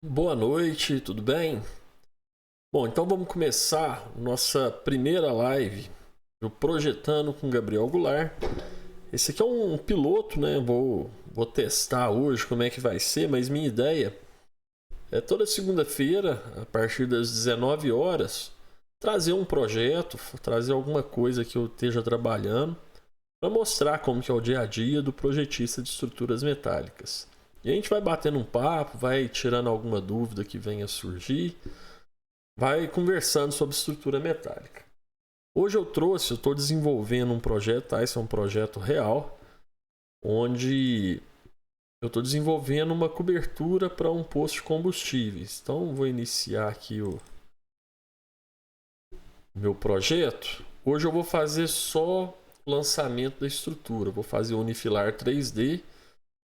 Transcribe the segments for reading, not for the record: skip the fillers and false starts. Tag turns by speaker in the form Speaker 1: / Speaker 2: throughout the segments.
Speaker 1: Boa noite, tudo bem? Bom, então vamos começar nossa primeira live do Projetando com Gabriel Goulart. Esse aqui é um piloto, né? Vou testar hoje como é que vai ser, mas minha ideia é toda segunda-feira, a partir das 19 horas, trazer um projeto, trazer alguma coisa que eu esteja trabalhando para mostrar como que é o dia a dia do projetista de estruturas metálicas. E a gente vai batendo um papo, vai tirando alguma dúvida que venha a surgir, vai conversando sobre estrutura metálica. Hoje eu estou desenvolvendo um projeto, tá? Esse é um projeto real, onde eu estou desenvolvendo uma cobertura para um posto de combustíveis. Então vou iniciar aqui o meu projeto. Hoje eu vou fazer só o lançamento da estrutura, vou fazer o Unifilar 3D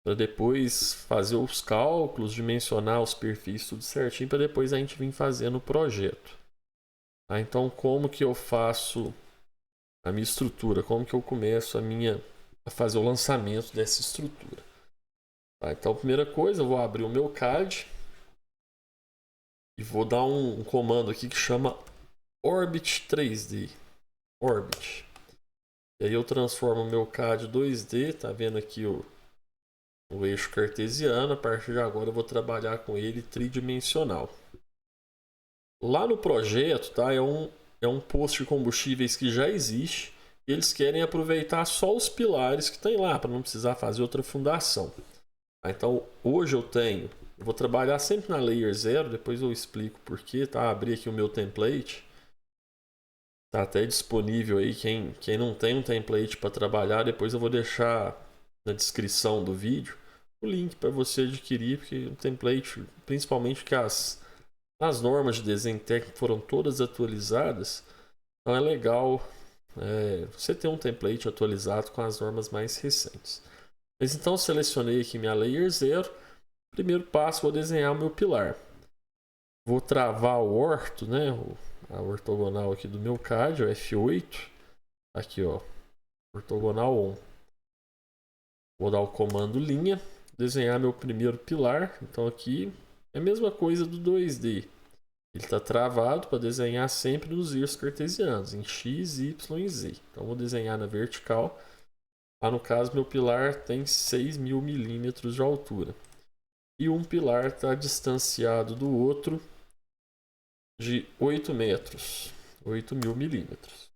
Speaker 1: para depois fazer os cálculos, dimensionar os perfis tudo certinho, para depois a gente vir fazendo o projeto. Tá? Então, como que eu faço a minha estrutura? Como que eu começo a fazer o lançamento dessa estrutura? Tá? Então, a primeira coisa, eu vou abrir o meu CAD e vou dar um comando aqui que chama Orbit 3D. Orbit. E aí eu transformo o meu CAD 2D, tá vendo aqui o eixo cartesiano. A partir de agora eu vou trabalhar com ele tridimensional. Lá no projeto, tá? É um posto de combustíveis que já existe. Eles querem aproveitar só os pilares que tem lá, para não precisar fazer outra fundação. Então, hoje eu vou trabalhar sempre na Layer 0, depois eu explico porquê, tá? Abri aqui o meu template. Tá até disponível aí, quem não tem um template para trabalhar, depois eu vou deixar na descrição do vídeo o link para você adquirir, porque o template, principalmente que as normas de desenho técnico foram todas atualizadas, então é legal você ter um template atualizado com as normas mais recentes. Mas então selecionei aqui minha Layer 0. Primeiro passo, vou desenhar o meu pilar. Vou travar o orto, né? A ortogonal aqui do meu CAD, o F8. Aqui, ó, ortogonal on. Vou dar o comando linha, desenhar meu primeiro pilar. Então aqui é a mesma coisa do 2D. Ele está travado para desenhar sempre nos eixos cartesianos, em X, Y e Z. Então vou desenhar na vertical. Lá no caso, meu pilar tem 6.000 milímetros de altura. E um pilar está distanciado do outro de 8 metros, 8.000 milímetros.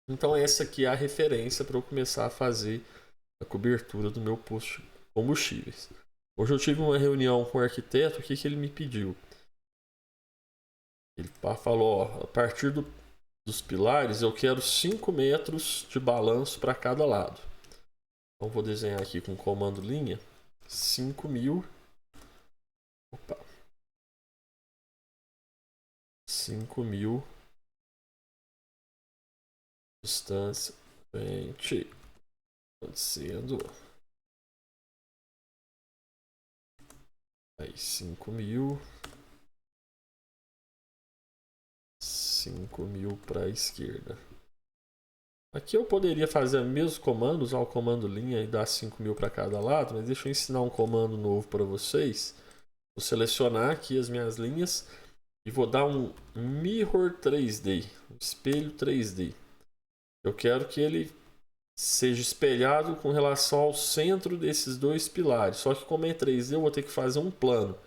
Speaker 1: Então essa aqui é a referência para eu começar a fazer a cobertura do meu posto de combustíveis. Hoje eu tive uma reunião com o arquiteto, o que ele me pediu? Ele falou, ó, a partir dos pilares eu quero 5 metros de balanço para cada lado. Então vou desenhar aqui com o comando linha 5.000. Opa, 5.000 distância. Gente, acontecendo. Aí 5.000. 5.000 para a esquerda. Aqui eu poderia fazer o mesmo comando, usar o comando linha e dar 5.000 para cada lado, mas deixa eu ensinar um comando novo para vocês. Vou selecionar aqui as minhas linhas e vou dar um Mirror 3D, um espelho 3D. Eu quero que ele seja espelhado com relação ao centro desses dois pilares. Só que como é 3D, eu vou ter que fazer um plano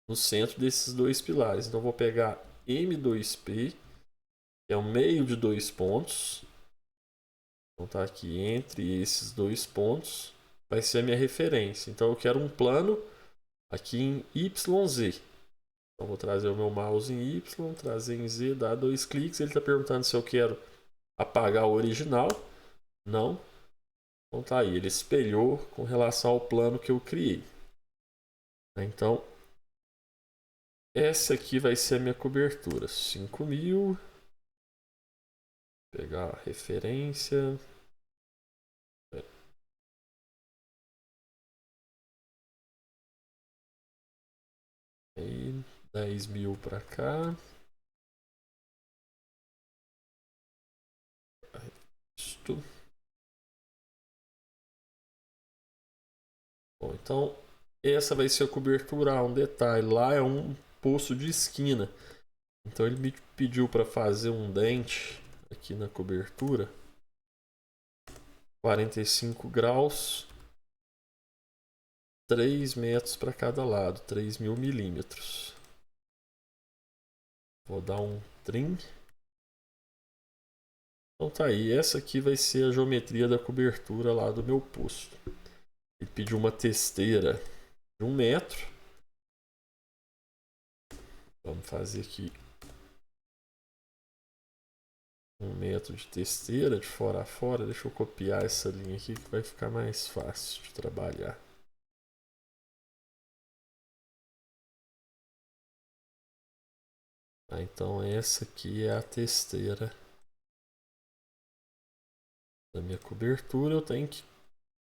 Speaker 1: no centro desses dois pilares. Então eu vou pegar M2P, que é o meio de dois pontos. Então tá aqui entre esses dois pontos. Vai ser a minha referência. Então eu quero um plano aqui em YZ. Então vou trazer o meu mouse em Y, trazer em Z, dar dois cliques. Ele está perguntando se eu quero apagar o original. Não. Então tá aí, ele espelhou com relação ao plano que eu criei. Então, essa aqui vai ser a minha cobertura. 5.000. Pegar a referência. Aí, 10.000 para cá. Isto. Bom, então essa vai ser a cobertura A. Um detalhe, lá é um poço de esquina. Então ele me pediu para fazer um dente aqui na cobertura. 45 graus. 3 metros para cada lado. 3.000 milímetros. Vou dar um trim. Então tá aí. Essa aqui vai ser a geometria da cobertura lá do meu poço. Ele pediu uma testeira de 1 metro. Vamos fazer aqui 1 metro de testeira de fora a fora. Deixa eu copiar essa linha aqui que vai ficar mais fácil de trabalhar. Então essa aqui é a testeira da minha cobertura. Eu tenho que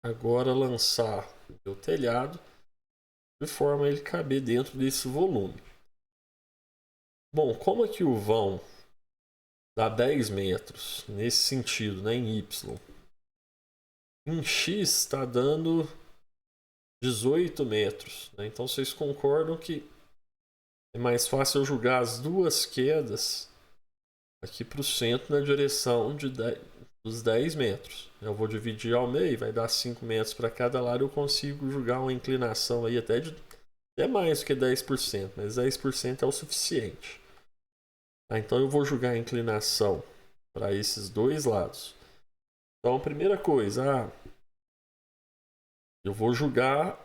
Speaker 1: agora lançar o meu telhado de forma a ele caber dentro desse volume. Bom, como aqui o vão dá 10 metros nesse sentido, né, em Y, em X está dando 18 metros. Né? Então vocês concordam que é mais fácil eu jogar as duas quedas aqui para o centro na direção dos 10 metros. Eu vou dividir ao meio, vai dar 5 metros para cada lado. Eu consigo jogar uma inclinação aí até mais do que 10%, mas 10% é o suficiente. Então eu vou jogar a inclinação para esses dois lados. Então a primeira coisa, eu vou jogar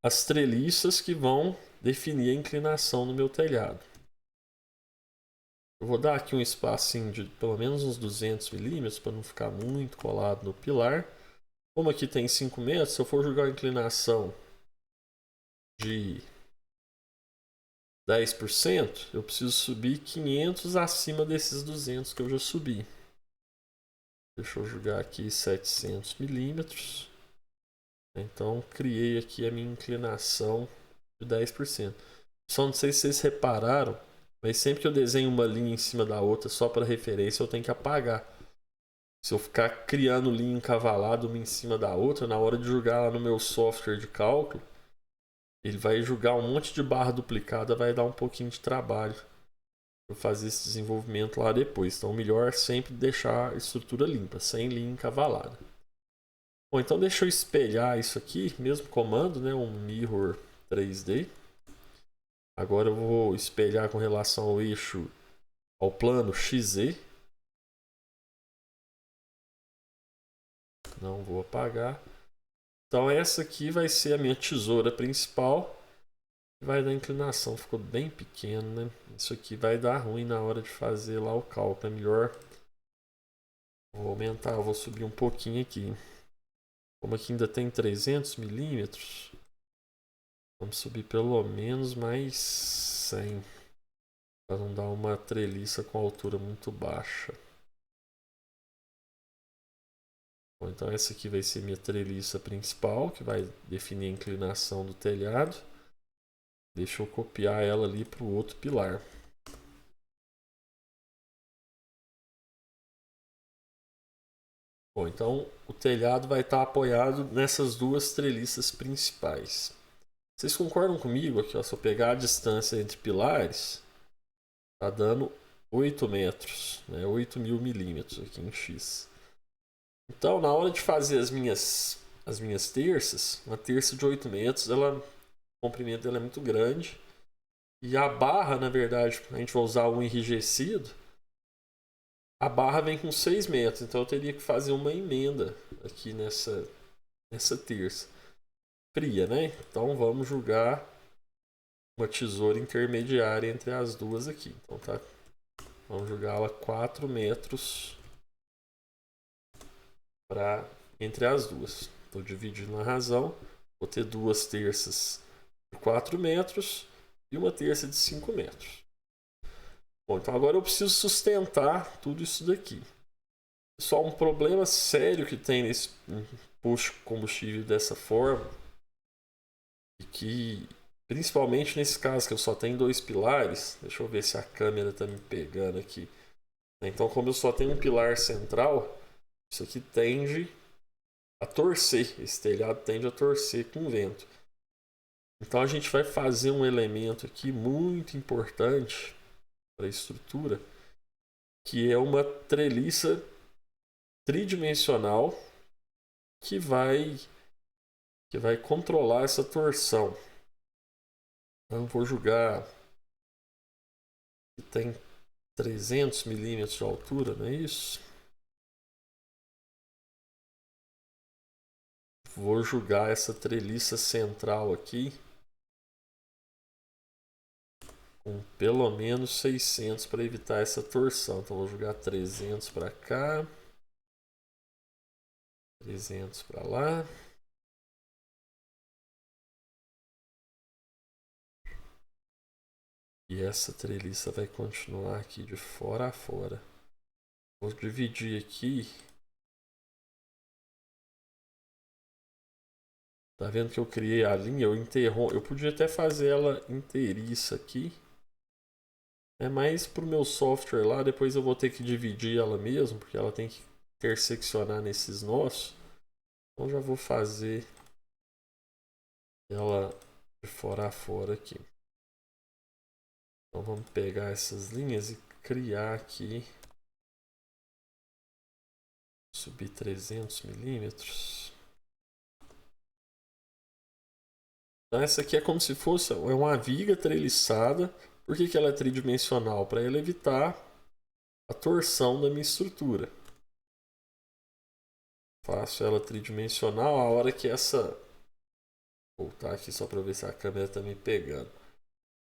Speaker 1: as treliças que vão definir a inclinação no meu telhado. Eu vou dar aqui um espacinho de pelo menos uns 200 milímetros para não ficar muito colado no pilar. Como aqui tem 5 metros, se eu for jogar a inclinação de 10%, eu preciso subir 500 acima desses 200 que eu já subi. Deixa eu jogar aqui 700 milímetros. Então criei aqui a minha inclinação de 10%. Só não sei se vocês repararam, mas sempre que eu desenho uma linha em cima da outra só para referência, eu tenho que apagar. Se eu ficar criando linha encavalada uma em cima da outra, na hora de jogar lá no meu software de cálculo, ele vai jogar um monte de barra duplicada, vai dar um pouquinho de trabalho para fazer esse desenvolvimento lá depois. Então, melhor sempre deixar a estrutura limpa, sem linha encavalada. Bom, então deixa eu espelhar isso aqui, mesmo comando, né, um mirror 3D. Agora eu vou espelhar com relação ao eixo, ao plano XZ. Não vou apagar. Então essa aqui vai ser a minha tesoura principal. Vai dar inclinação, ficou bem pequeno, né? Isso aqui vai dar ruim na hora de fazer lá o cálculo. É melhor. Vou aumentar, vou subir um pouquinho aqui. Como aqui ainda tem 300 milímetros, vamos subir pelo menos mais 100. Para não dar uma treliça com altura muito baixa. Bom, então essa aqui vai ser minha treliça principal, que vai definir a inclinação do telhado. Deixa eu copiar ela ali para o outro pilar. Bom, então o telhado vai estar apoiado nessas duas treliças principais. Vocês concordam comigo aqui? Ó, se eu pegar a distância entre pilares, está dando 8 metros, né? 8.000 milímetros aqui em X. Então, na hora de fazer as minhas terças, uma terça de 8 metros, o comprimento dela é muito grande. E a barra, na verdade, a gente vai usar o enrijecido. A barra vem com 6 metros, então eu teria que fazer uma emenda aqui nessa terça. Fria, né? Então vamos jogar uma tesoura intermediária entre as duas aqui. Então tá. Vamos jogar ela 4 metros entre as duas. Estou dividindo a razão. Vou ter 2 terças de 4 metros e uma terça de 5 metros. Bom, então agora eu preciso sustentar tudo isso daqui. Só um problema sério que tem nesse posto de combustível dessa forma, e que principalmente nesse caso que eu só tenho 2 pilares, deixa eu ver se a câmera está me pegando aqui. Então, como eu só tenho um pilar central, isso aqui tende a torcer, esse telhado tende a torcer com o vento. Então Então a gente vai fazer um elemento aqui muito importante para a estrutura, que é uma treliça tridimensional que vai controlar essa torção. Então vou jogar que tem 300 milímetros de altura, não é isso? Vou jogar essa treliça central aqui com pelo menos 600 para evitar essa torção. Então vou jogar 300 para cá, 300 para lá. E essa treliça vai continuar aqui de fora a fora. Vou dividir aqui. Tá vendo que eu criei a linha? Eu podia até fazer ela inteiriça aqui. É mais pro meu software lá. Depois eu vou ter que dividir ela mesmo, porque ela tem que interseccionar nesses nós. Então já vou fazer ela de fora a fora aqui. Então vamos pegar essas linhas e criar aqui. Subir 300 milímetros. Então essa aqui é como se fosse uma viga treliçada. Por que ela é tridimensional? Para ela evitar a torção da minha estrutura. Faço ela tridimensional. A hora que essa... Vou voltar aqui só para ver se a câmera está me pegando.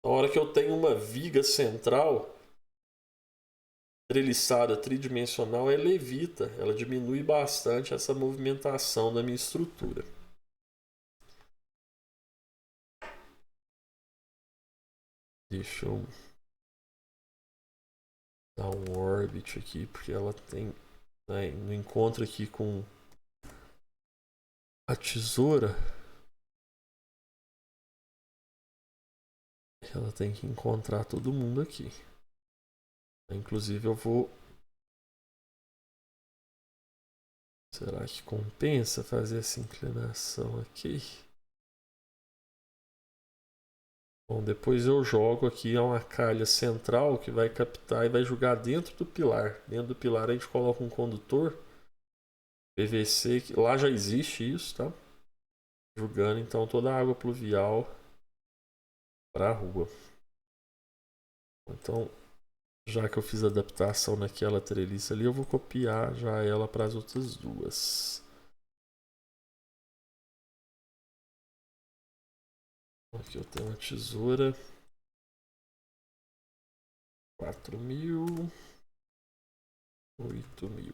Speaker 1: Na hora que eu tenho uma viga central treliçada tridimensional, ela evita, ela diminui bastante essa movimentação da minha estrutura. Deixa eu dar um orbit aqui, porque ela tem, né, no encontro aqui com a tesoura, ela tem que encontrar todo mundo aqui. Inclusive eu vou... Será que compensa fazer essa inclinação aqui? Bom, depois eu jogo aqui uma calha central que vai captar e vai jogar dentro do pilar. Dentro do pilar a gente coloca um condutor PVC, que lá já existe isso, tá? Jogando então toda a água pluvial para a rua. Então, já que eu fiz a adaptação naquela treliça ali, eu vou copiar já ela para as outras duas. Aqui eu tenho uma tesoura 4.000, 8.000.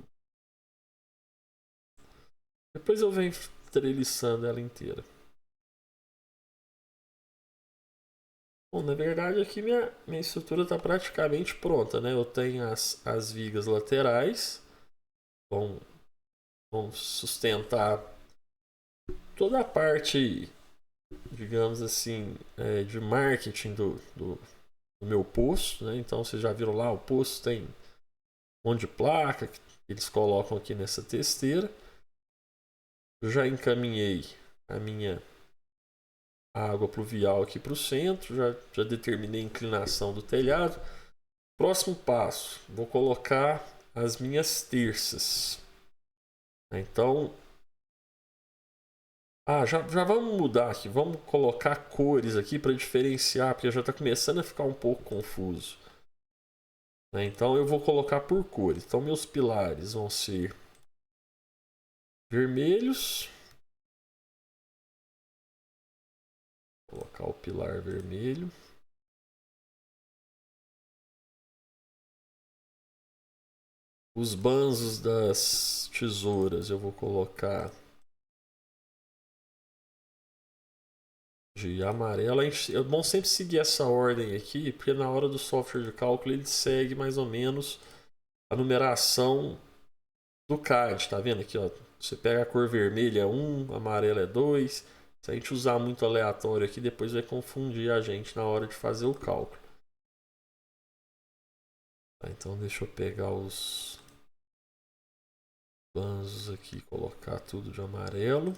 Speaker 1: Depois eu venho treliçando ela inteira. Bom, na verdade aqui minha estrutura está praticamente pronta, né? Eu tenho as vigas laterais, vão sustentar toda a parte, digamos assim, de marketing do meu posto, né? Então vocês já viram lá, o posto tem um monte de placa que eles colocam aqui nessa testeira. Eu já encaminhei a minha água pluvial aqui para o centro, já determinei a inclinação do telhado. Próximo passo, vou colocar as minhas terças. Então, já vamos mudar aqui, vamos colocar cores aqui para diferenciar, porque já está começando a ficar um pouco confuso. Então eu vou colocar por cores. Então meus pilares vão ser vermelhos. Vou colocar o pilar vermelho. Os banzos das tesouras eu vou colocar de amarelo. É bom sempre seguir essa ordem aqui, porque na hora do software de cálculo ele segue mais ou menos a numeração do CAD, tá vendo aqui, ó? Você pega a cor vermelha é 1, amarelo é 2. Se a gente usar muito aleatório aqui, depois vai confundir a gente na hora de fazer o cálculo. Tá, então deixa eu pegar os banzos aqui, colocar tudo de amarelo.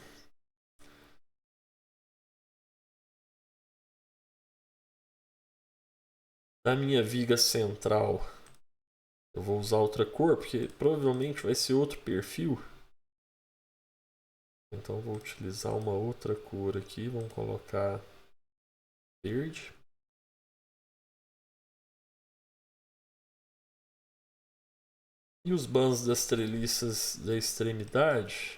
Speaker 1: Da minha viga central, eu vou usar outra cor, porque provavelmente vai ser outro perfil. Então vou utilizar uma outra cor aqui. Vamos colocar verde. E os bandos das treliças da extremidade,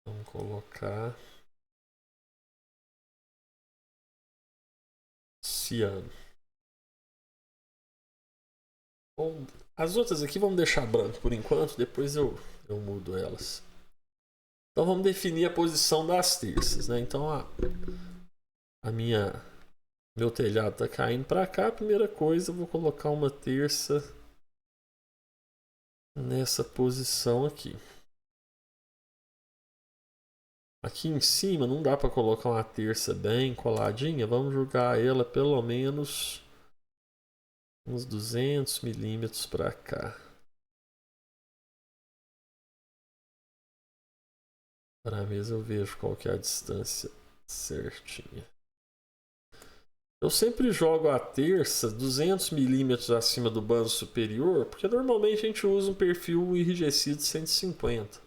Speaker 1: vamos colocar ciano. Bom, as outras aqui vamos deixar branco por enquanto, depois eu mudo elas. Então vamos definir a posição das terças, né? Então meu telhado está caindo para cá. A primeira coisa, eu vou colocar uma terça nessa posição aqui. Aqui em cima não dá para colocar uma terça bem coladinha. Vamos jogar ela pelo menos uns 200 milímetros para cá. Para mesa eu vejo qual que é a distância certinha. Eu sempre jogo a terça 200 milímetros acima do bando superior, porque normalmente a gente usa um perfil enrijecido de 150.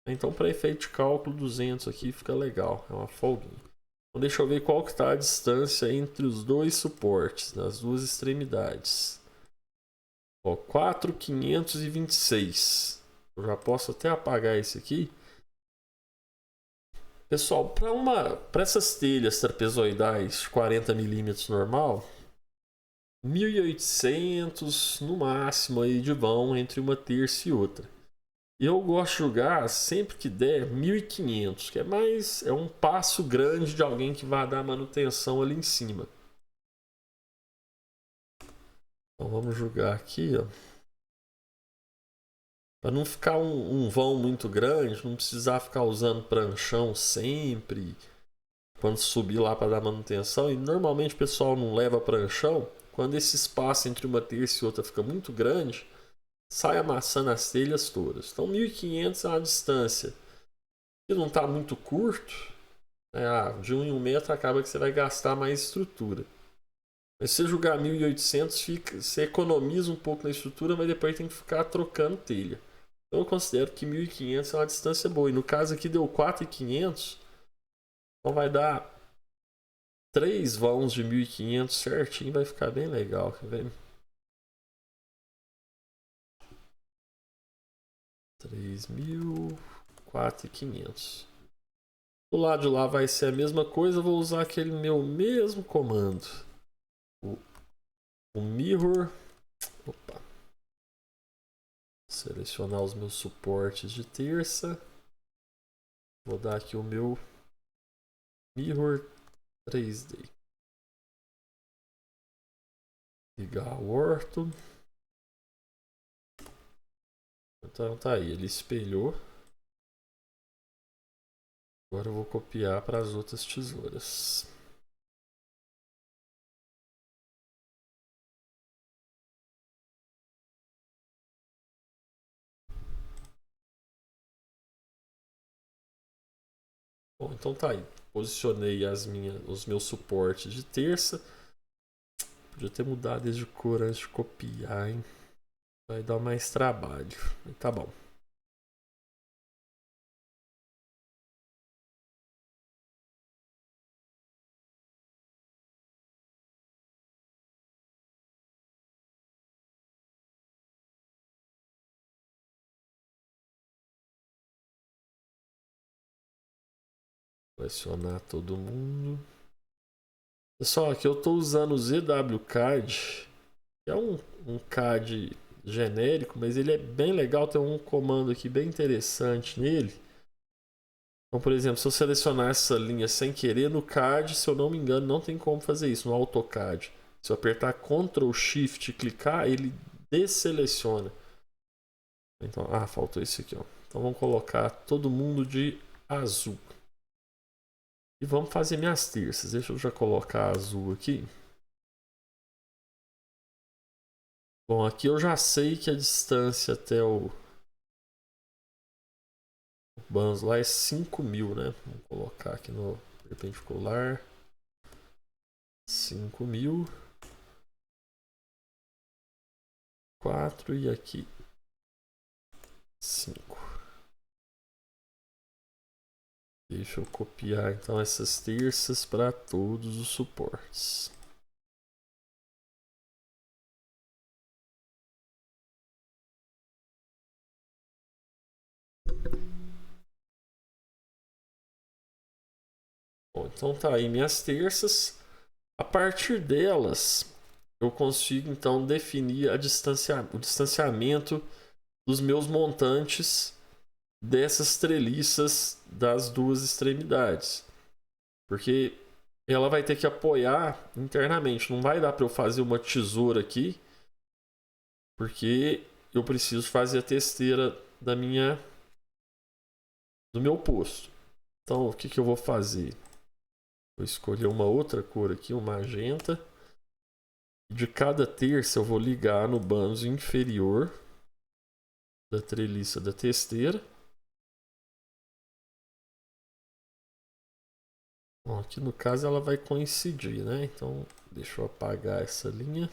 Speaker 1: Então, para efeito de cálculo, 200 aqui fica legal, é uma folguinha. Então, deixa eu ver qual que está a distância entre os dois suportes, nas duas extremidades. 4.526. Eu já posso até apagar esse aqui. Pessoal, para essas telhas trapezoidais de 40 milímetros normal, 1.800 no máximo aí de vão entre uma terça e outra. Eu gosto de jogar sempre que der 1.500, que é um passo grande de alguém que vai dar manutenção ali em cima. Então vamos jogar aqui, ó. Para não ficar um vão muito grande, não precisar ficar usando pranchão sempre quando subir lá para dar manutenção. E normalmente o pessoal não leva pranchão. Quando esse espaço entre uma terça e outra fica muito grande, sai amassando as telhas todas. Então 1.500 é uma distância que não está muito curto. De 1 em 1 metro acaba que você vai gastar mais estrutura. Mas se você jogar 1.800, você economiza um pouco na estrutura, mas depois tem que ficar trocando telha. Então eu considero que 1.500 é uma distância boa. E no caso aqui deu 4.500, então vai dar 3 vãos de 1.500 certinho, vai ficar bem legal, quer ver? 3.000, 4.500. Do lado de lá vai ser a mesma coisa, eu vou usar aquele meu mesmo comando. O mirror. Opa. Selecionar os meus suportes de terça. Vou dar aqui o meu mirror 3D. Ligar o orto. Então tá aí, ele espelhou. Agora eu vou copiar para as outras tesouras. Bom, então tá aí. Posicionei os meus suportes de terça. Podia ter mudado de cor antes de copiar, hein? Vai dar mais trabalho. Mas tá bom. Selecionar todo mundo. Pessoal, aqui eu estou usando o ZWCAD, que é um CAD genérico, mas ele é bem legal. Tem um comando aqui bem interessante nele. Então, por exemplo, se eu selecionar essa linha sem querer no CAD, se eu não me engano, não tem como fazer isso no AutoCAD. Se eu apertar Ctrl Shift e clicar, ele desseleciona. Então, faltou esse aqui, ó. Então vamos colocar todo mundo de azul. E vamos fazer minhas terças. Deixa eu já colocar azul aqui. Bom, aqui eu já sei que a distância até o Banzo lá é 5.000, né? Vamos colocar aqui no perpendicular. 5.000. 4 e aqui 5. Deixa eu copiar então essas terças para todos os suportes. Bom, então tá aí minhas terças. A partir delas, eu consigo então definir o distanciamento dos meus montantes dessas treliças das duas extremidades. Porque ela vai ter que apoiar internamente. Não vai dar para eu fazer uma tesoura aqui, porque eu preciso fazer a testeira do meu posto. Então, o que eu vou fazer? Vou escolher uma outra cor aqui, um magenta. De cada terça eu vou ligar no banzo inferior da treliça da testeira. Bom, aqui no caso ela vai coincidir, né? Então deixa eu apagar essa linha.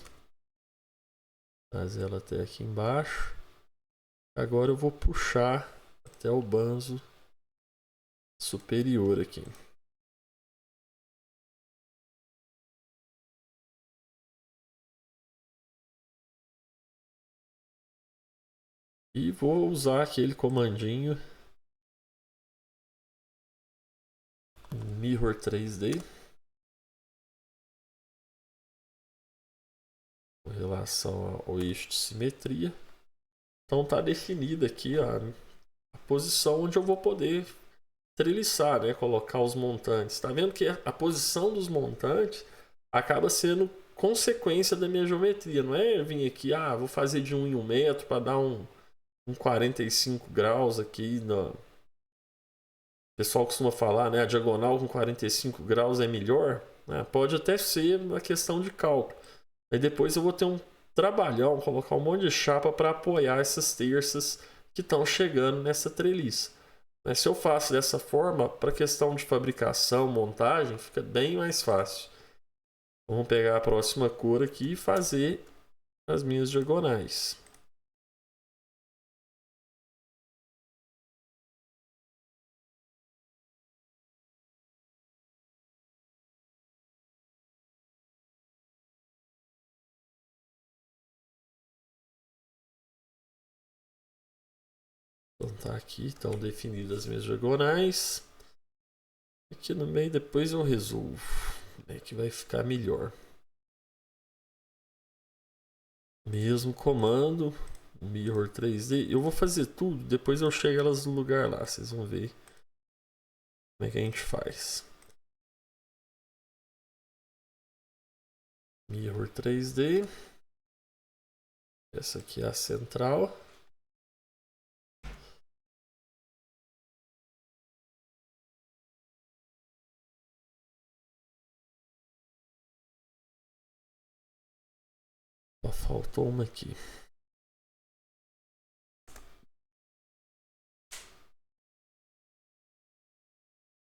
Speaker 1: Trazer ela até aqui embaixo. Agora eu vou puxar até o banzo superior aqui. E vou usar aquele comandinho Mirror 3D com relação ao eixo de simetria. Então tá definida aqui a posição onde eu vou poder treliçar, né? Colocar os montantes. Tá vendo que a posição dos montantes acaba sendo consequência da minha geometria. Não é vir aqui, vou fazer de 1 em 1 metro para dar um 45 graus aqui. O pessoal costuma falar, né? A diagonal com 45 graus é melhor. Né? Pode até ser uma questão de cálculo. Aí depois eu vou ter um trabalhão, colocar um monte de chapa para apoiar essas terças que estão chegando nessa treliça. Mas se eu faço dessa forma, para questão de fabricação, montagem, fica bem mais fácil. Vamos pegar a próxima cor aqui e fazer as minhas diagonais. Então tá aqui, estão definidas as minhas diagonais. Aqui no meio depois eu resolvo. É que vai ficar melhor. Mesmo comando, Mirror 3D. Eu vou fazer tudo, depois eu chego elas no lugar lá. Vocês vão ver como é que a gente faz. Mirror 3D. Essa aqui é a central. Só faltou uma aqui.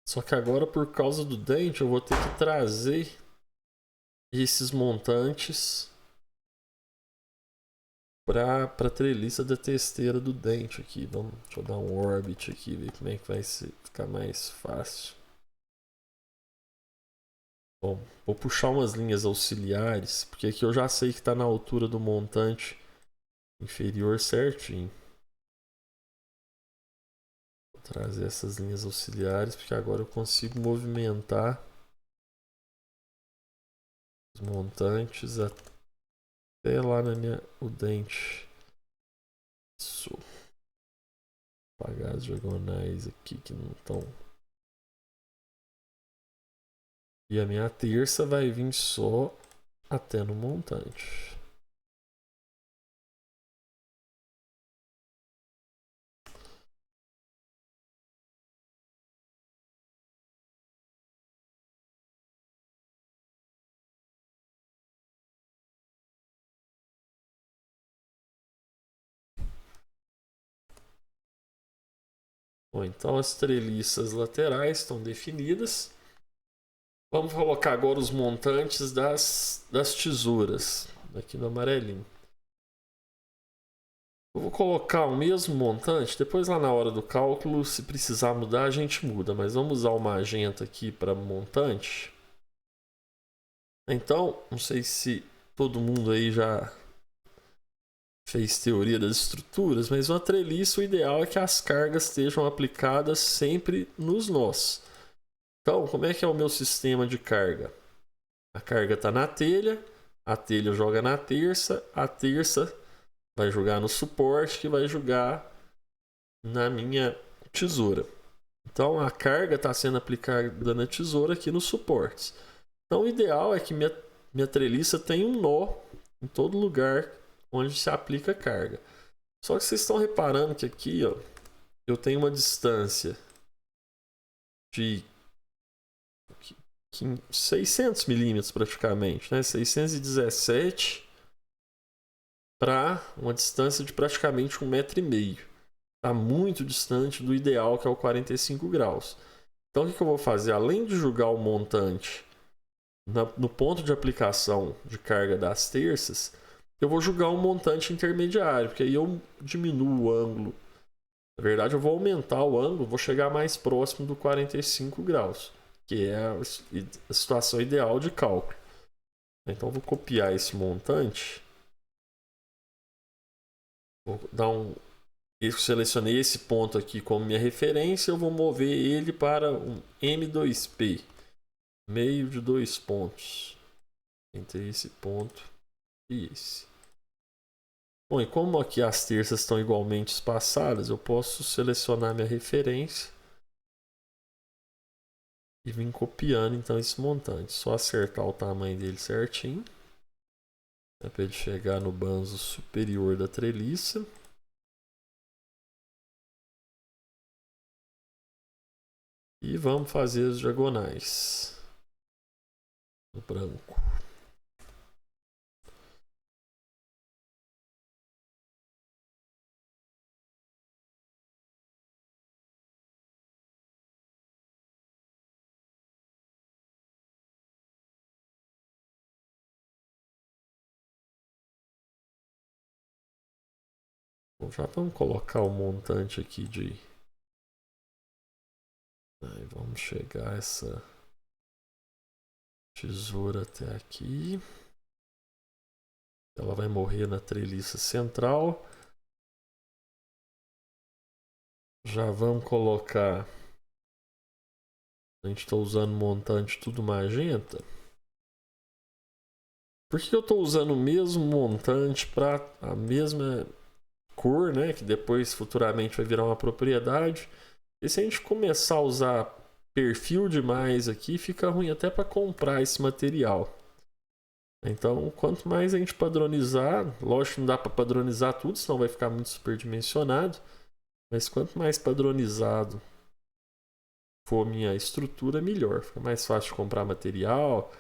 Speaker 1: Só que agora, por causa do dente, eu vou ter que trazer esses montantes para a treliça da testeira do dente aqui. Deixa eu dar um orbit aqui, ver como é que vai ficar mais fácil. Bom, vou puxar umas linhas auxiliares, porque aqui eu já sei que está na altura do montante inferior certinho. Vou trazer essas linhas auxiliares, porque agora eu consigo movimentar os montantes até lá o dente. Isso. Apagar as diagonais aqui que não estão. E a minha terça vai vir só até no montante. Bom, então as treliças laterais estão definidas. Vamos colocar agora os montantes das tesouras, aqui no amarelinho. Eu vou colocar o mesmo montante, depois lá na hora do cálculo, se precisar mudar, a gente muda. Mas vamos usar o magenta aqui para montante. Então, não sei se todo mundo aí já fez teoria das estruturas, mas uma treliça, o ideal é que as cargas estejam aplicadas sempre nos nós. Então, como é que é o meu sistema de carga? A carga está na telha, a telha joga na terça, a terça vai jogar no suporte, que vai jogar na minha tesoura. Então, a carga está sendo aplicada na tesoura aqui nos suportes. Então, o ideal é que minha treliça tenha um nó em todo lugar onde se aplica carga. Só que vocês estão reparando que aqui, ó, eu tenho uma distância de 600 milímetros praticamente, né? 617 para uma distância de praticamente 1,5 m. Está muito distante do ideal, que é o 45 graus. Então, o que eu vou fazer? Além de jogar o montante no ponto de aplicação de carga das terças, eu vou jogar um montante intermediário, porque aí eu diminuo o ângulo. Na verdade, eu vou aumentar o ângulo, vou chegar mais próximo do 45 graus, que é a situação ideal de cálculo. Então, eu vou copiar esse montante. Vou dar eu selecionei esse ponto aqui como minha referência. Eu vou mover ele para um M2P, meio de 2 pontos, entre esse ponto e esse. Bom, e como aqui as terças estão igualmente espaçadas, eu posso selecionar minha referência e vir copiando então esse montante. Só acertar o tamanho dele certinho, para ele chegar no banzo superior da treliça. E vamos fazer as diagonais no branco. Bom, já vamos colocar o montante aqui de... Aí vamos chegar essa tesoura até aqui. Ela vai morrer na treliça central. Já vamos colocar... A gente está usando montante tudo magenta. Por que eu estou usando o mesmo montante para a mesma cor, né? Que depois futuramente vai virar uma propriedade. E se a gente começar a usar perfil demais aqui, fica ruim até para comprar esse material. Então, quanto mais a gente padronizar, lógico que não dá para padronizar tudo, senão vai ficar muito superdimensionado. Mas quanto mais padronizado for minha estrutura, melhor. Fica mais fácil de comprar material,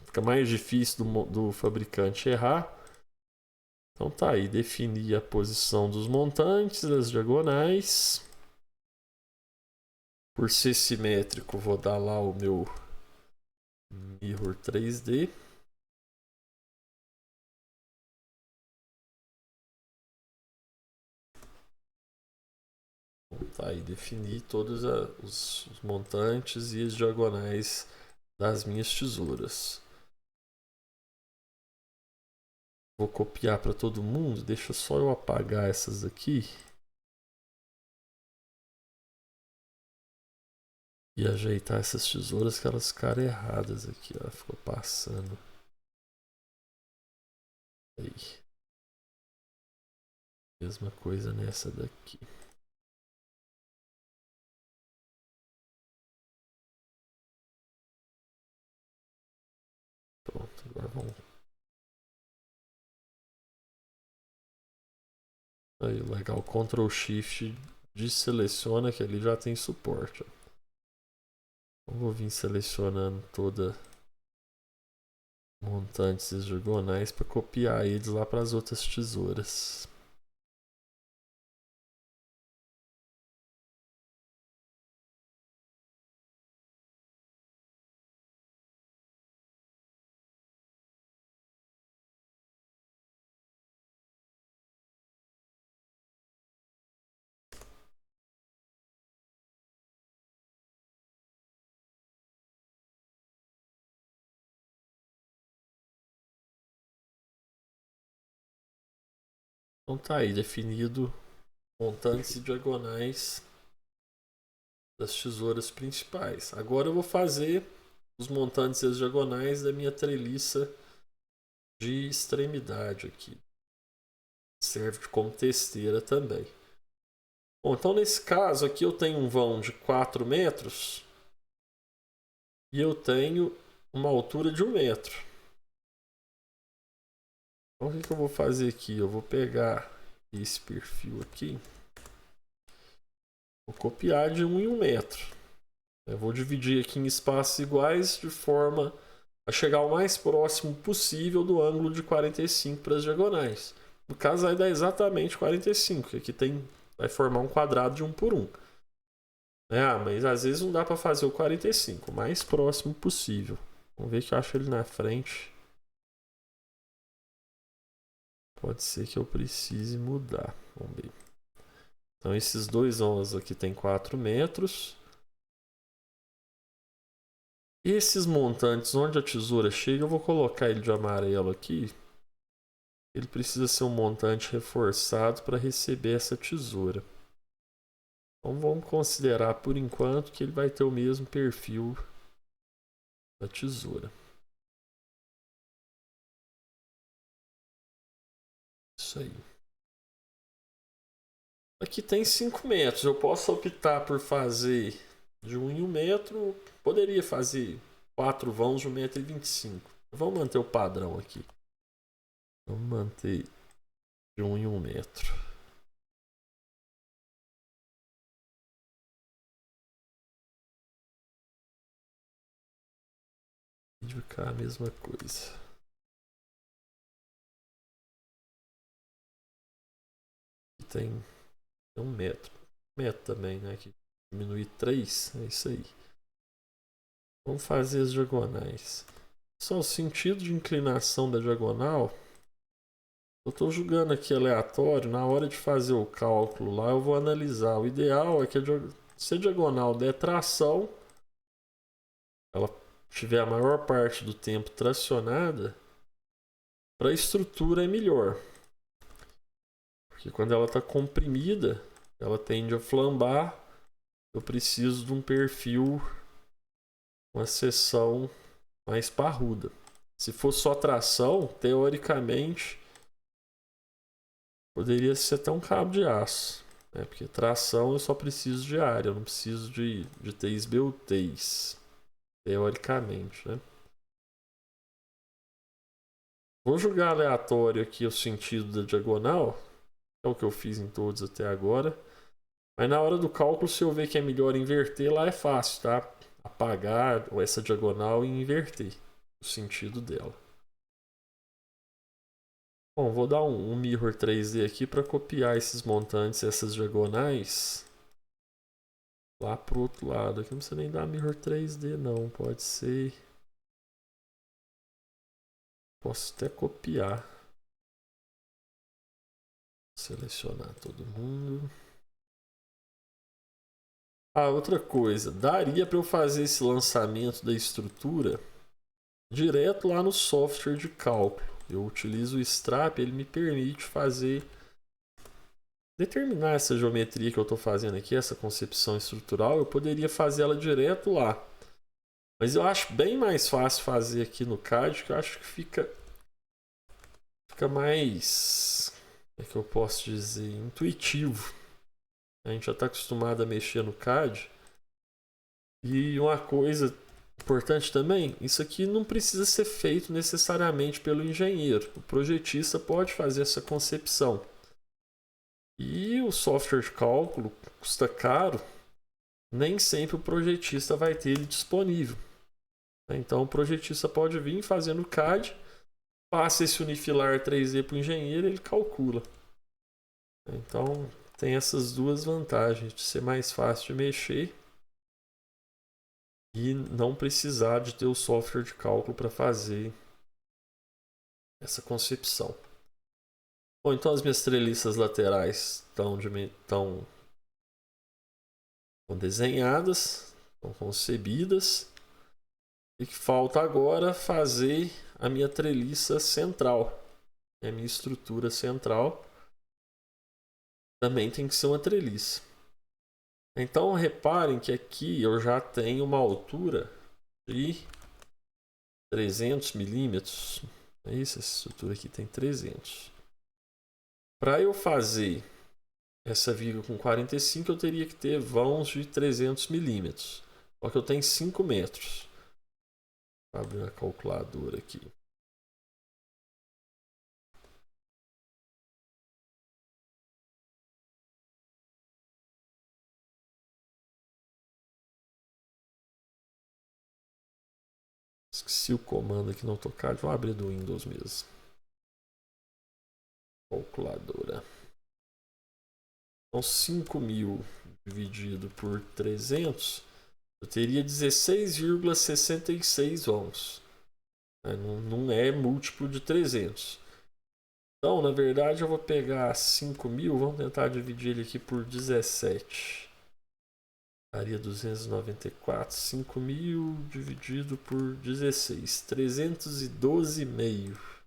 Speaker 1: fica mais difícil do fabricante errar. Então tá aí, definir a posição dos montantes, das diagonais. Por ser simétrico, vou dar lá o meu Mirror 3D. Tá aí, definir todos os montantes e as diagonais das minhas tesouras. Vou copiar para todo mundo. Deixa só eu apagar essas aqui. E ajeitar essas tesouras que elas ficaram erradas aqui, ó. Ficou passando. Aí. Mesma coisa nessa daqui. Pronto, agora vamos. Aí, legal. Ctrl Shift deseleciona que ele já tem suporte. Ó. Eu vou vir selecionando toda montantes hexagonais para copiar eles lá para as outras tesouras. Então tá aí definido montantes e diagonais das tesouras principais. Agora eu vou fazer os montantes e as diagonais da minha treliça de extremidade aqui. Serve como testeira também. Bom, então nesse caso aqui eu tenho um vão de 4 metros e eu tenho uma altura de 1 metro. Então o que eu vou fazer aqui? Eu vou pegar esse perfil aqui, vou copiar de 1 em 1 metro. Eu vou dividir aqui em espaços iguais de forma a chegar o mais próximo possível do ângulo de 45 para as diagonais. No caso vai dar exatamente 45, que aqui vai formar um quadrado de 1 por 1. Mas às vezes não dá para fazer o 45, o mais próximo possível. Vamos ver que eu acho ele na frente. Pode ser que eu precise mudar. Vamos ver. Então esses dois vãos aqui tem 4 metros. Esses montantes onde a tesoura chega, eu vou colocar ele de amarelo aqui. Ele precisa ser um montante reforçado para receber essa tesoura. Então vamos considerar por enquanto que ele vai ter o mesmo perfil da tesoura. Isso aí. Aqui tem 5 metros. Eu posso optar por fazer de 1 em 1 metro. Poderia fazer 4 vãos de 1,25 m. Vamos manter o padrão aqui. Vamos manter de 1 em 1 metro. Vai ficar a mesma coisa. Aqui tem 1 metro. 1 metro também, né? Aqui diminuir 3. É isso aí. Vamos fazer as diagonais. Só o sentido de inclinação da diagonal. Eu estou julgando aqui aleatório. Na hora de fazer o cálculo lá, eu vou analisar. O ideal é que se a diagonal der tração, ela tiver a maior parte do tempo tracionada, para a estrutura é melhor. Porque quando ela está comprimida, ela tende a flambar. Eu preciso de um perfil, uma seção mais parruda. Se for só tração, teoricamente, poderia ser até um cabo de aço. Porque tração eu só preciso de área, eu não preciso de ter esbeltez. Teoricamente, né? Vou jogar aleatório aqui o sentido da diagonal. É o que eu fiz em todos até agora. Mas na hora do cálculo, se eu ver que é melhor inverter, lá é fácil, tá? Apagar essa diagonal e inverter o sentido dela. Bom, vou dar um mirror 3D aqui para copiar esses montantes, essas diagonais, lá pro outro lado. Aqui não precisa nem dar mirror 3D não, pode ser... Posso até copiar. Selecionar todo mundo. Outra coisa, daria para eu fazer esse lançamento da estrutura direto lá no software de cálculo. Eu utilizo o Strap, ele me permite determinar essa geometria que eu estou fazendo aqui, essa concepção estrutural. Eu poderia fazer ela direto lá, mas eu acho bem mais fácil fazer aqui no CAD, que eu acho que fica mais, como é que eu posso dizer, intuitivo. A gente já está acostumado a mexer no CAD. E uma coisa importante também, isso aqui não precisa ser feito necessariamente pelo engenheiro. O projetista pode fazer essa concepção. E o software de cálculo custa caro, nem sempre o projetista vai ter ele disponível. Então o projetista pode vir fazendo o CAD, passa esse unifilar 3D para o engenheiro e ele calcula. Então tem essas duas vantagens de ser mais fácil de mexer e não precisar de ter o software de cálculo para fazer essa concepção. Bom, então as minhas treliças laterais estão desenhadas, estão concebidas. E que falta agora fazer a minha treliça central, a minha estrutura central. também tem que ser uma treliça. Então reparem que aqui eu já tenho uma altura de 300 milímetros. É isso, essa estrutura aqui tem 300. Para eu fazer essa viga com 45, eu teria que ter vãos de 300 milímetros. Só que eu tenho 5 metros. Vou abrir a calculadora aqui. Esqueci o comando aqui no AutoCAD. Vou abrir do Windows mesmo. Calculadora. Então, 5.000 dividido por 300, eu teria 16,66 ohms. Não é múltiplo de 300. Então, na verdade, eu vou pegar 5.000, vamos tentar dividir ele aqui por 17. Daria 294. 5.000 dividido por 16. 312,5.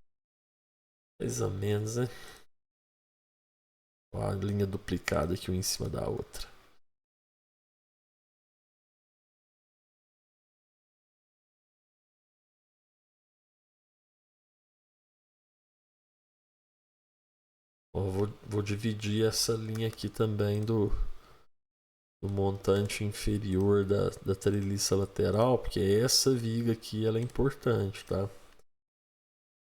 Speaker 1: Mais ou menos, né? Ó, a linha duplicada aqui, uma em cima da outra. Ó, vou dividir essa linha aqui também do montante inferior da treliça lateral, porque essa viga aqui ela é importante, tá?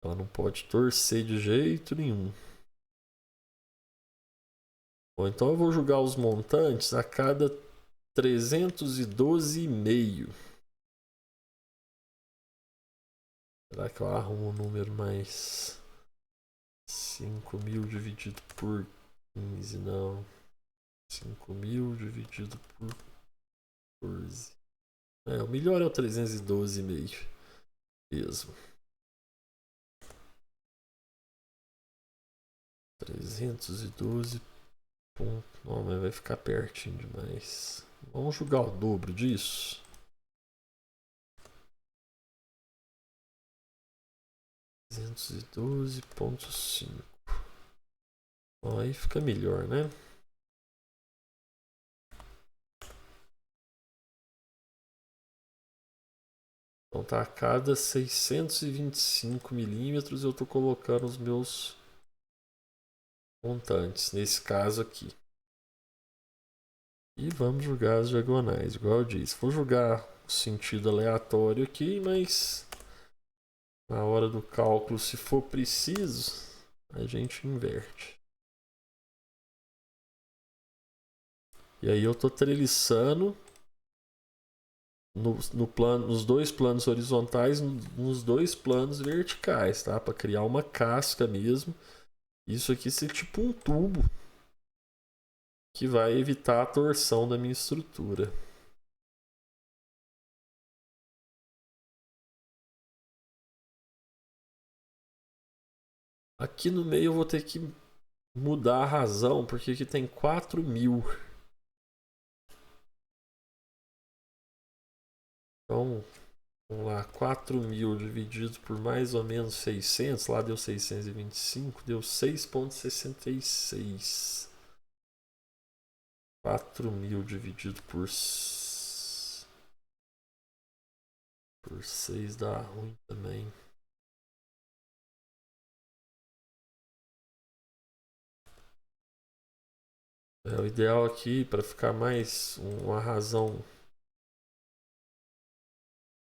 Speaker 1: Ela não pode torcer de jeito nenhum. Bom, então eu vou jogar os montantes a cada 312,5. Será que eu arrumo um número mais... 5.000 dividido por 15, não. 5.000 dividido por 14. O melhor é o 312,5 mesmo. 312 ponto. Não, mas vai ficar pertinho demais. Vamos jogar o dobro disso. 312,5. Aí fica melhor, né? Então tá, a cada 625 milímetros eu tô colocando os meus montantes, nesse caso aqui. E vamos jogar as diagonais, igual eu disse. Vou jogar o sentido aleatório aqui, mas na hora do cálculo, se for preciso, a gente inverte. E aí eu tô treliçando no plano, nos dois planos horizontais, nos dois planos verticais, tá? Para criar uma casca mesmo. Isso aqui é tipo um tubo que vai evitar a torção da minha estrutura. Aqui no meio eu vou ter que mudar a razão, porque aqui tem 4.000. Então, vamos lá, 4.000 dividido por mais ou menos 600, lá deu 625, deu 6,66. 4.000 dividido por 6 dá ruim também. O ideal aqui, para ficar mais uma razão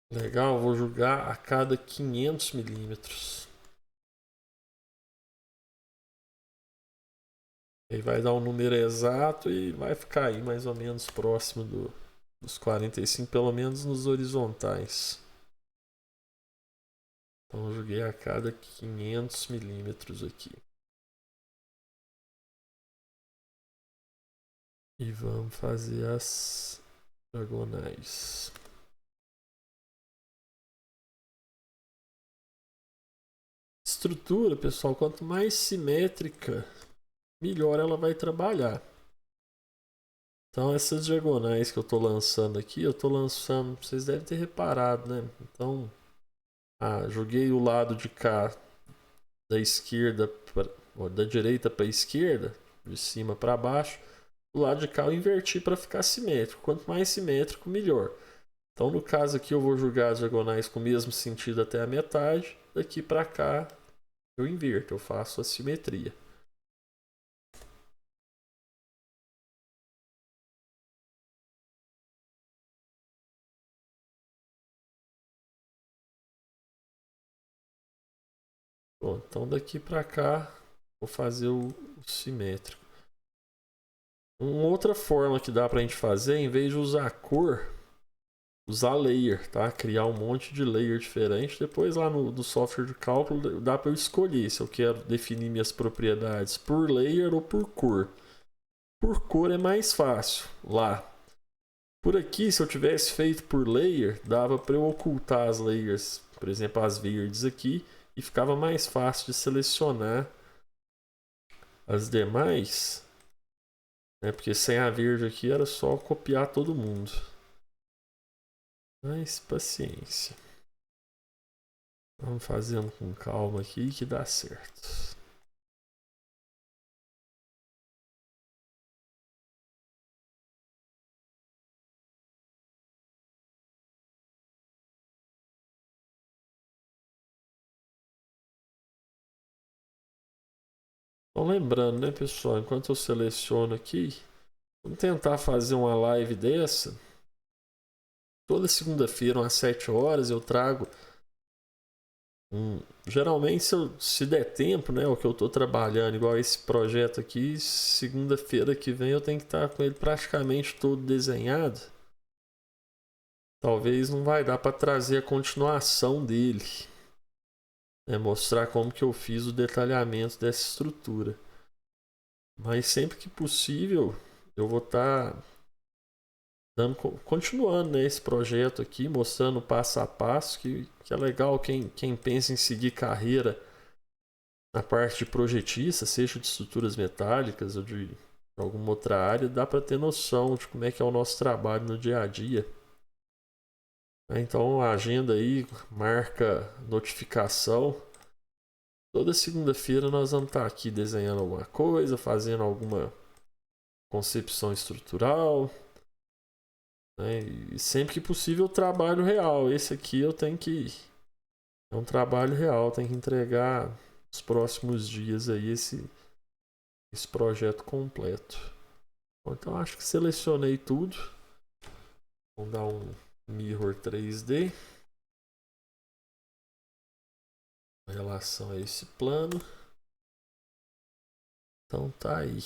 Speaker 1: legal, vou jogar a cada 500 milímetros. Aí vai dar um número exato e vai ficar aí mais ou menos próximo dos 45, pelo menos nos horizontais. Então eu joguei a cada 500 milímetros aqui. E vamos fazer as diagonais. Estrutura, pessoal, quanto mais simétrica, melhor ela vai trabalhar. Então essas diagonais que eu estou lançando aqui, vocês devem ter reparado, né? Então, joguei o lado de cá da esquerda da direita para a esquerda, de cima para baixo. Do lado de cá eu inverti para ficar simétrico. Quanto mais simétrico, melhor. Então, no caso aqui, eu vou jogar as diagonais com o mesmo sentido até a metade. Daqui para cá, eu inverto, eu faço a simetria. Bom, então daqui para cá, vou fazer o simétrico. Uma outra forma que dá para a gente fazer, em vez de usar cor, usar layer, tá? Criar um monte de layer diferente. Depois lá no software de cálculo dá para eu escolher se eu quero definir minhas propriedades por layer ou por cor. Por cor é mais fácil lá. Por aqui, se eu tivesse feito por layer, dava para eu ocultar as layers, por exemplo, as verdes aqui, e ficava mais fácil de selecionar as demais, né? Porque sem a verde aqui era só copiar todo mundo. Mas paciência. Vamos fazendo com calma aqui que dá certo. Então lembrando, né, pessoal, enquanto eu seleciono aqui, vamos tentar fazer uma live dessa. Toda segunda-feira, às 7 horas, eu trago geralmente, se der tempo, né, o que eu estou trabalhando, igual esse projeto aqui, segunda-feira que vem eu tenho que estar com ele praticamente todo desenhado. Talvez não vai dar para trazer a continuação dele, né, mostrar como que eu fiz o detalhamento dessa estrutura. Mas sempre que possível, eu vou estar continuando, né, esse projeto aqui, mostrando passo a passo, que é legal quem pensa em seguir carreira na parte de projetista, seja de estruturas metálicas ou de alguma outra área, dá para ter noção de como é que é o nosso trabalho no dia a dia. Então a agenda aí marca notificação. Toda segunda-feira nós vamos estar aqui desenhando alguma coisa, fazendo alguma concepção estrutural, né? E sempre que possível trabalho real. Esse aqui eu tenho que... é um trabalho real, tem que entregar nos próximos dias aí esse projeto completo. Então acho que selecionei tudo. Vamos dar um mirror 3D em relação a esse plano. Então tá aí.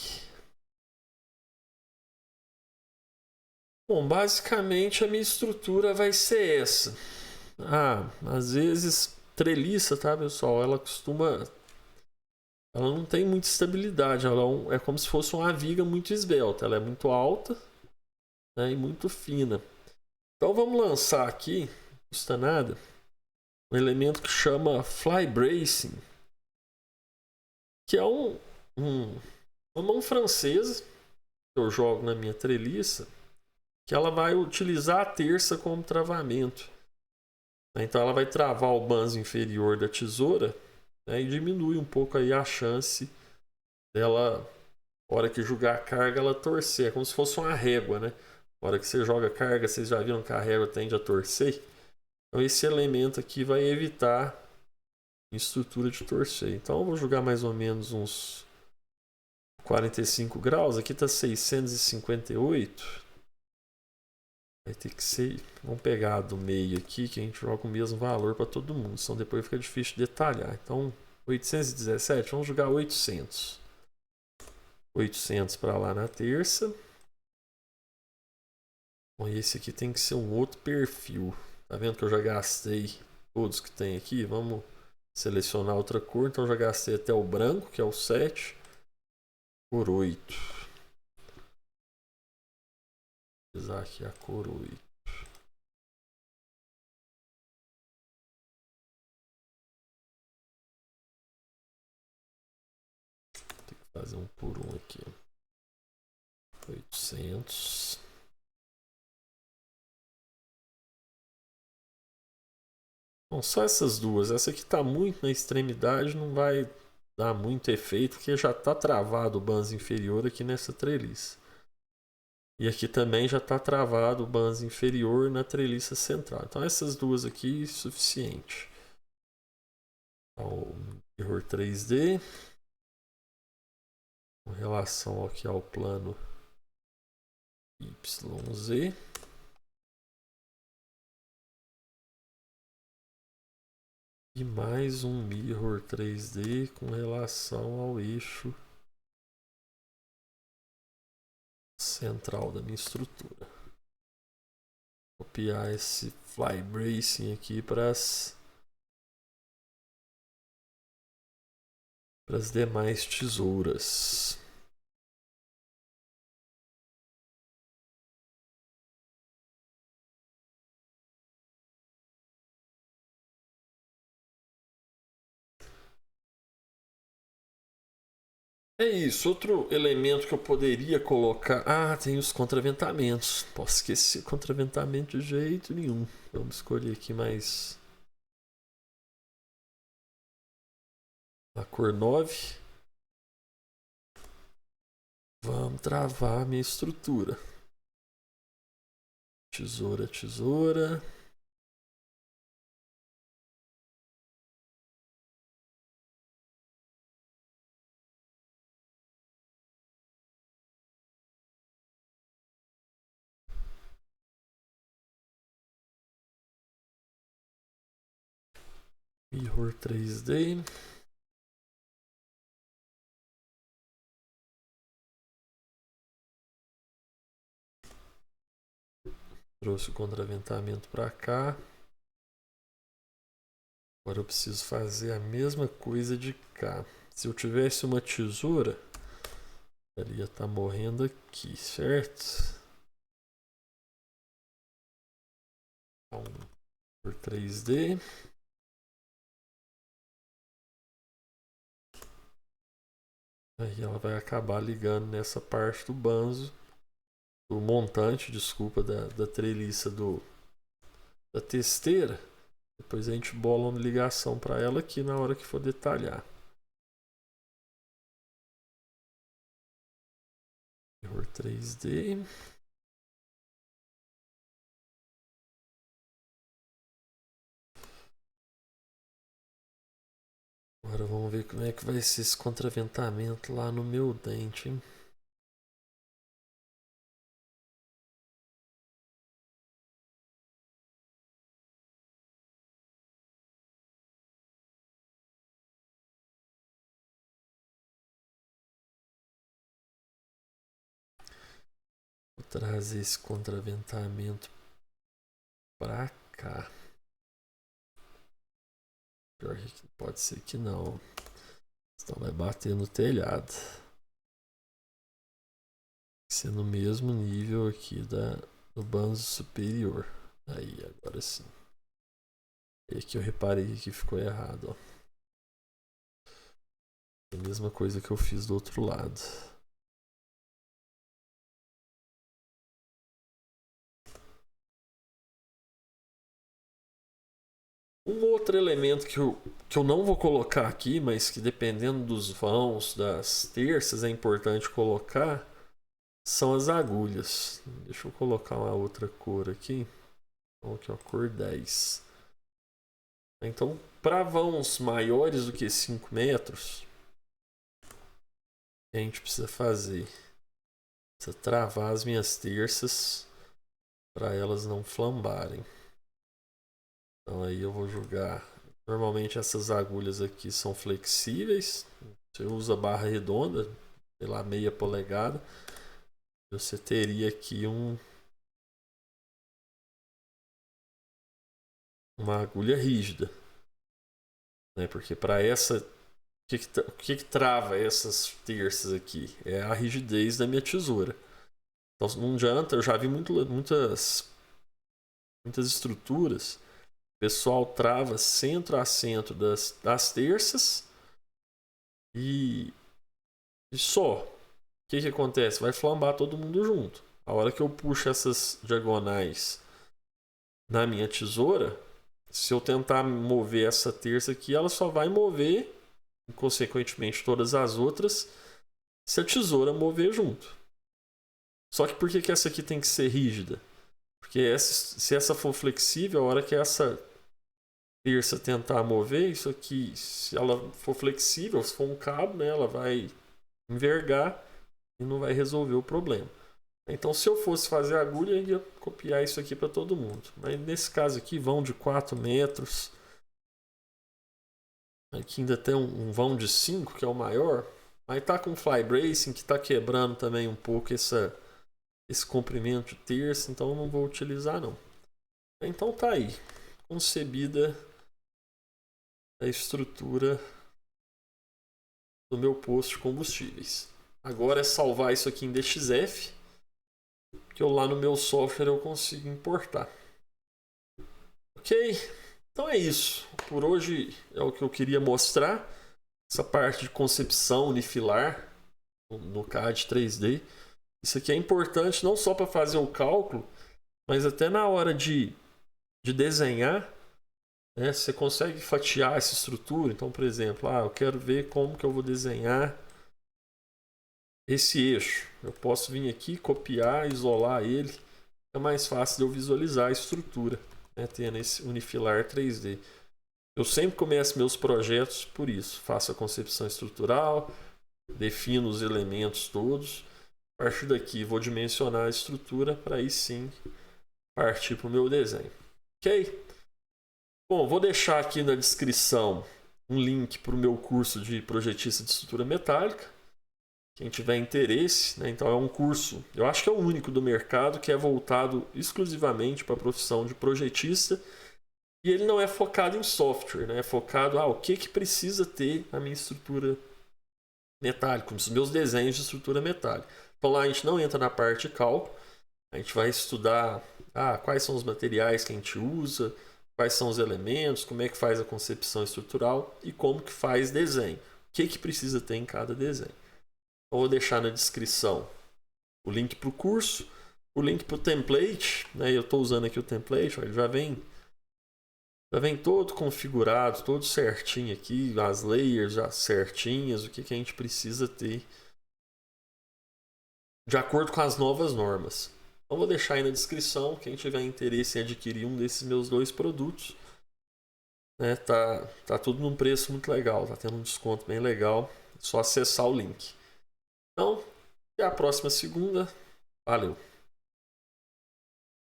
Speaker 1: Bom, basicamente a minha estrutura vai ser essa. Às vezes treliça, tá, pessoal? Ela não tem muita estabilidade. Ela é como se fosse uma viga muito esbelta. Ela é muito alta, né, e muito fina. Então vamos lançar aqui, não custa nada, um elemento que chama Fly Bracing, que é uma mão francesa que eu jogo na minha treliça, que ela vai utilizar a terça como travamento. Então ela vai travar o banzo inferior da tesoura, né, e diminui um pouco aí a chance dela, na hora que jogar a carga, ela torcer. É como se fosse uma régua, né? Na hora que você joga a carga, vocês já viram que a régua tende a torcer. Então esse elemento aqui vai evitar a estrutura de torcer. Então eu vou jogar mais ou menos uns 45 graus. Aqui está 658. Vai ter que ser... vamos pegar do meio aqui, que a gente joga o mesmo valor para todo mundo. Senão depois fica difícil de detalhar. Então 817, vamos jogar 800. 800 para lá na terça. Bom, esse aqui tem que ser um outro perfil. Tá vendo que eu já gastei todos que tem aqui? Vamos selecionar outra cor. Então já gastei até o branco, que é o 7, por 8. Vou usar aqui a cor 8. Tem que fazer um por um aqui. 800. Bom, só essas duas. Essa aqui está muito na extremidade, não vai dar muito efeito, porque já está travado o banzo inferior aqui nessa treliça. E aqui também já está travado o banzo inferior na treliça central. Então essas duas aqui, suficiente. Então, Mirror 3D. Com relação aqui ao plano YZ. E mais um Mirror 3D com relação ao eixo central da minha estrutura. Copiar esse fly bracing aqui para as demais tesouras. É isso, outro elemento que eu poderia colocar. Ah, tem os contraventamentos. Posso esquecer contraventamento de jeito nenhum. Vamos escolher aqui mais a cor 9. Vamos travar a minha estrutura. Tesoura, tesoura. Mirror 3D. Trouxe o contraventamento para cá. Agora eu preciso fazer a mesma coisa de cá. Se eu tivesse uma tesoura, ela ia estar morrendo aqui, certo? Então, por 3D. Aí ela vai acabar ligando nessa parte do banzo, do montante, desculpa, da treliça da testeira. Depois a gente bola uma ligação para ela aqui na hora que for detalhar. Mirror 3D. Agora vamos ver como é que vai ser esse contraventamento lá no meu dente, hein? Vou trazer esse contraventamento pra cá. Pior que pode ser que não. Então vai bater no telhado. Ser no mesmo nível aqui do banzo superior. Aí, agora sim. E aqui eu reparei que ficou errado, ó. A mesma coisa que eu fiz do outro lado. Um outro elemento que eu não vou colocar aqui, mas que dependendo dos vãos, das terças, é importante colocar, são as agulhas. Deixa eu colocar uma outra cor aqui. Então, aqui, ó, cor 10. Então, para vãos maiores do que 5 metros, a gente precisa fazer? Precisa travar as minhas terças para elas não flambarem. Então aí eu vou jogar. Normalmente essas agulhas aqui são flexíveis. Você usa barra redonda, sei lá, meia polegada. Você teria aqui uma agulha rígida, né? Porque para essa, o que trava essas terças aqui é a rigidez da minha tesoura. Então não adianta, eu já vi muitas estruturas. O pessoal trava centro a centro das terças e só. O que acontece? Vai flambar todo mundo junto. A hora que eu puxo essas diagonais na minha tesoura, se eu tentar mover essa terça aqui, ela só vai mover consequentemente todas as outras, se a tesoura mover junto. Só que por que essa aqui tem que ser rígida? Porque se essa for flexível, a hora que essa terça tentar mover, isso aqui, se ela for flexível, se for um cabo, né, ela vai envergar e não vai resolver o problema. Então, se eu fosse fazer a agulha, eu ia copiar isso aqui para todo mundo. Mas nesse caso aqui, vão de 4 metros. Aqui ainda tem um vão de 5, que é o maior. Aí tá com fly bracing, que tá quebrando também um pouco esse comprimento de terça, então eu não vou utilizar não. Então tá aí, concebida a estrutura do meu posto de combustíveis. Agora é salvar isso aqui em DXF, que eu lá no meu software eu consigo importar. Ok? Então é isso. Por hoje é o que eu queria mostrar. Essa parte de concepção unifilar no CAD 3D. Isso aqui é importante não só para fazer o cálculo, mas até na hora de desenhar, né, você consegue fatiar essa estrutura. Então, por exemplo, eu quero ver como que eu vou desenhar esse eixo. Eu posso vir aqui, copiar, isolar ele. É mais fácil de eu visualizar a estrutura, né, tendo esse unifilar 3D. Eu sempre começo meus projetos por isso. Faço a concepção estrutural, defino os elementos todos. A partir daqui vou dimensionar a estrutura para aí sim partir para o meu desenho. Ok? Bom, vou deixar aqui na descrição um link para o meu curso de projetista de estrutura metálica. Quem tiver interesse, né? Então é um curso, eu acho que é o único do mercado que é voltado exclusivamente para a profissão de projetista. E ele não é focado em software, né? É focado o que precisa ter na minha estrutura metálica, nos meus desenhos de estrutura metálica. Então lá a gente não entra na parte de cálculo, a gente vai estudar quais são os materiais que a gente usa, quais são os elementos, como é que faz a concepção estrutural e como que faz desenho. O que precisa ter em cada desenho. Então, vou deixar na descrição o link para o curso, o link para o template, né? Eu estou usando aqui o template, ele já vem todo configurado, todo certinho aqui, as layers já certinhas, o que a gente precisa ter de acordo com as novas normas. Então vou deixar aí na descrição, quem tiver interesse em adquirir um desses meus 2 produtos, né, tá tudo num preço muito legal, tá tendo um desconto bem legal, é só acessar o link. Então, até a próxima segunda, valeu!